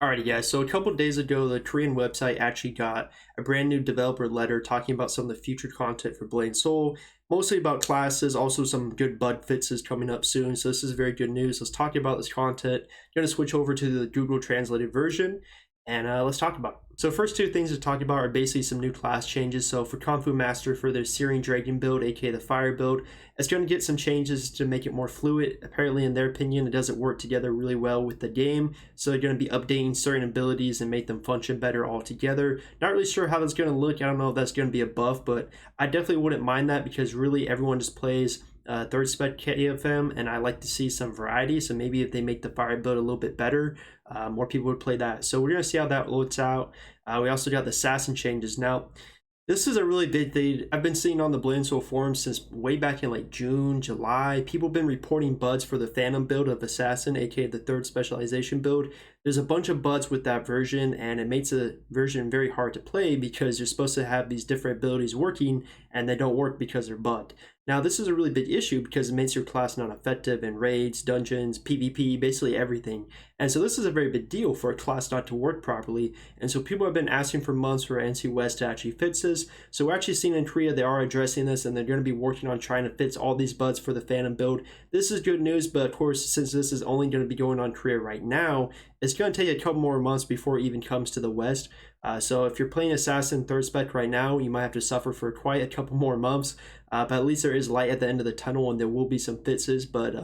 Alrighty, guys. So a couple days ago, the Korean website actually got a brand new developer letter talking about some of the future content for Blade and Soul, mostly about classes, also some good bug fixes coming up soon. So this is very good news. Let's talk about this content. I'm going to switch over to the Google translated version, and let's talk about it. So first two things to talk about are basically some new class changes. So for Kung Fu Master, for their Searing Dragon build, aka the Fire build, it's going to get some changes to make it more fluid. Apparently, in their opinion, it doesn't work together really well with the game. So they're going to be updating certain abilities and make them function better altogether. Not really sure how that's going to look. I don't know if that's going to be a buff, but I definitely wouldn't mind that because really everyone just plays third spec KFM, and I like to see some variety. So maybe if they make the Fire build a little bit better, more people would play that. So we're going to see how that looks out. We also got the assassin changes. Now, this is a really big thing. I've been seeing on the Blade and Soul forum since way back in like June, July. People have been reporting buds for the Phantom build of Assassin, aka the third specialization build. There's a bunch of buds with that version, and it makes the version very hard to play because you're supposed to have these different abilities working, and they don't work because they're bugged. Now, this is a really big issue because it makes your class not effective in raids, dungeons, PvP, basically everything. And so this is a very big deal for a class not to work properly. And so people have been asking for months for NC West to actually fix this. So we're actually seeing in Korea they are addressing this, and they're going to be working on trying to fix all these bugs for the Phantom build. This is good news, but of course, since this is only going to be going on Korea right now, it's going to take a couple more months before it even comes to the West. So if you're playing Assassin third spec right now, you might have to suffer for quite a couple more months. But at least there is light at the end of the tunnel, and there will be some fixes, but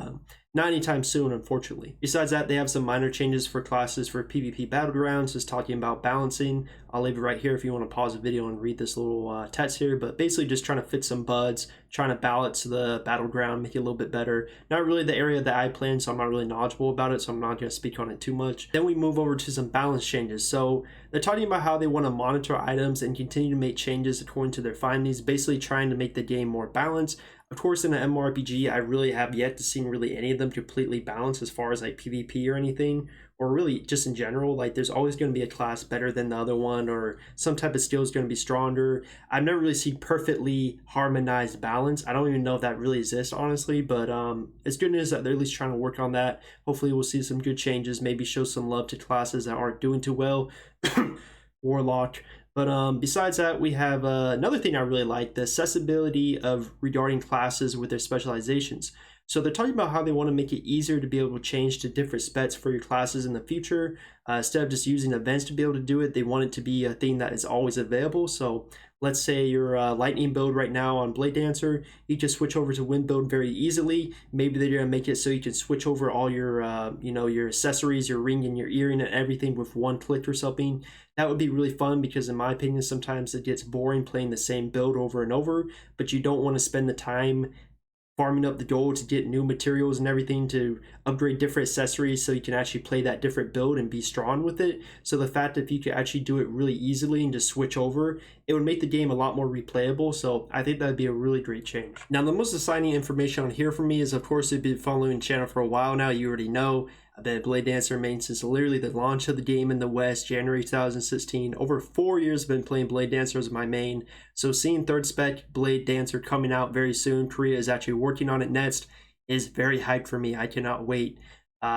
not anytime soon, unfortunately. Besides that, they have some minor changes for classes for PvP Battlegrounds, just talking about balancing. I'll leave it right here if you want to pause the video and read this little text here, but basically just trying to fit some buds, trying to balance the Battleground, make it a little bit better. Not really the area that I play in, so I'm not really knowledgeable about it, so I'm not going to speak on it too much. Then we move over to some balance changes. So they're talking about how they want to monitor items and continue to make changes according to their findings, basically trying to make the game more balanced. Of course, in an MMORPG, I really have yet to see really any of them completely balanced as far as like PvP or anything, or really just in general. Like there's always going to be a class better than the other one, or some type of skill is going to be stronger. I've never really seen perfectly harmonized balance. I don't even know if that really exists, honestly, but it's good news that they're at least trying to work on that. Hopefully we'll see some good changes, maybe show some love to classes that aren't doing too well. Warlock. But besides that, we have another thing I really like, the accessibility of regarding classes with their specializations. So they're talking about how they want to make it easier to be able to change to different specs for your classes in the future. Instead of just using events to be able to do it, they want it to be a thing that is always available. So let's say you're lightning build right now on Blade Dancer, you can switch over to wind build very easily. Maybe they're gonna make it so you can switch over all your your accessories, your ring and your earring and everything with one click or something. That would be really fun because in my opinion, sometimes it gets boring playing the same build over and over, but you don't want to spend the time farming up the gold to get new materials and everything to upgrade different accessories so you can actually play that different build and be strong with it. So the fact that if you could actually do it really easily and just switch over, it would make the game a lot more replayable. So I think that'd be a really great change. Now, the most exciting information on here for me is, of course, if you've been following the channel for a while now, you already know I've been a Blade Dancer main since literally the launch of the game in the West, January 2016. Over 4 years I've been playing Blade Dancer as my main. So seeing third spec Blade Dancer coming out very soon, Korea is actually working on it next, is very hyped for me. I cannot wait.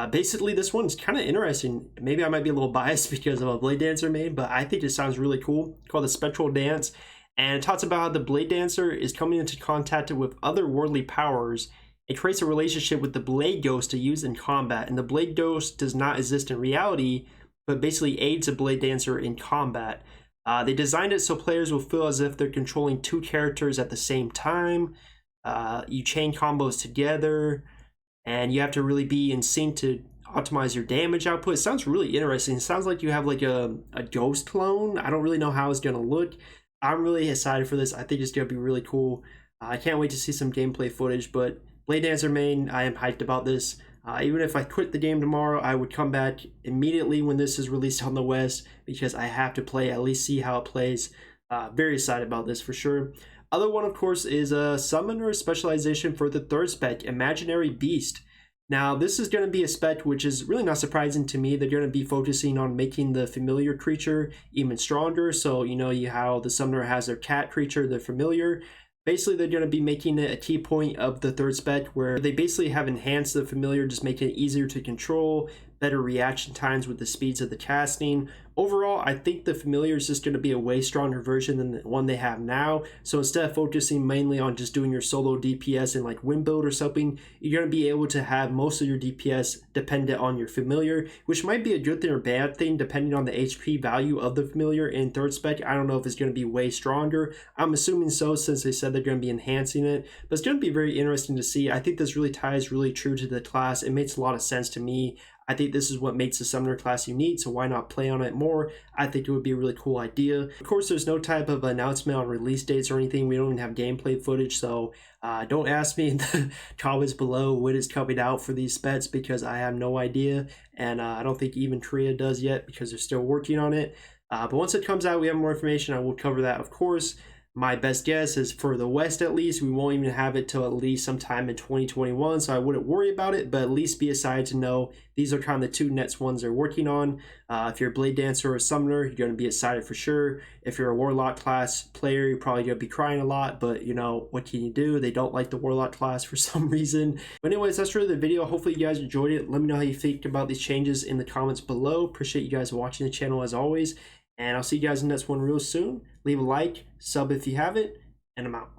Basically, this one's kind of interesting. Maybe I might be a little biased because of a Blade Dancer main, but I think it sounds really cool. It's called the Spectral Dance, and it talks about how the Blade Dancer is coming into contact with otherworldly powers. It creates a relationship with the Blade Ghost to use in combat, and the Blade Ghost does not exist in reality, but basically aids a Blade Dancer in combat. They designed it so players will feel as if they're controlling two characters at the same time. You chain combos together, and you have to really be in sync to optimize your damage output. It sounds really interesting. It sounds like you have like a ghost clone. I don't really know how it's going to look. I'm really excited for this. I think it's going to be really cool. I can't wait to see some gameplay footage, but Blade Dancer main, I am hyped about this. Even if I quit the game tomorrow, I would come back immediately when this is released on the West because I have to play, at least see how it plays. Very excited about this for sure. Other one, of course, is a summoner specialization for the third spec, Imaginary Beast. Now, this is going to be a spec which is really not surprising to me. They're going to be focusing on making the familiar creature even stronger. So, you know how the summoner has their cat creature, the familiar. Basically, they're going to be making it a key point of the third spec where they basically have enhanced the familiar, just making it easier to control, better reaction times with the speeds of the casting. Overall, I think the familiar is just going to be a way stronger version than the one they have now. So instead of focusing mainly on just doing your solo DPS in like win build or something, you're going to be able to have most of your DPS dependent on your familiar, which might be a good thing or bad thing depending on the HP value of the familiar in third spec. I don't know if it's going to be way stronger. I'm assuming so, since they said they're going to be enhancing it, but it's going to be very interesting to see. I think this really ties really true to the class. It makes a lot of sense to me. I think this is what makes the summoner class unique, so why not play on it more? I think it would be a really cool idea. Of course, there's no type of announcement on release dates or anything. We don't even have gameplay footage, so don't ask me in the comments below when it's coming out for these specs, because I have no idea, and I don't think even Korea does yet, because they're still working on it. But once it comes out, we have more information. I will cover that, of course. My best guess is for the West, at least, we won't even have it till at least sometime in 2021, so I wouldn't worry about it, but at least be excited to know these are kind of the two next ones they're working on. If you're a Blade Dancer or a Summoner, you're going to be excited for sure. If you're a Warlock class player, you're probably going to be crying a lot, but you know, what can you do? They don't like the Warlock class for some reason. But anyways, that's really the video. Hopefully you guys enjoyed it. Let me know how you think about these changes in the comments below. Appreciate you guys watching the channel as always. And I'll see you guys in the next one real soon. Leave a like, sub if you haven't, and I'm out.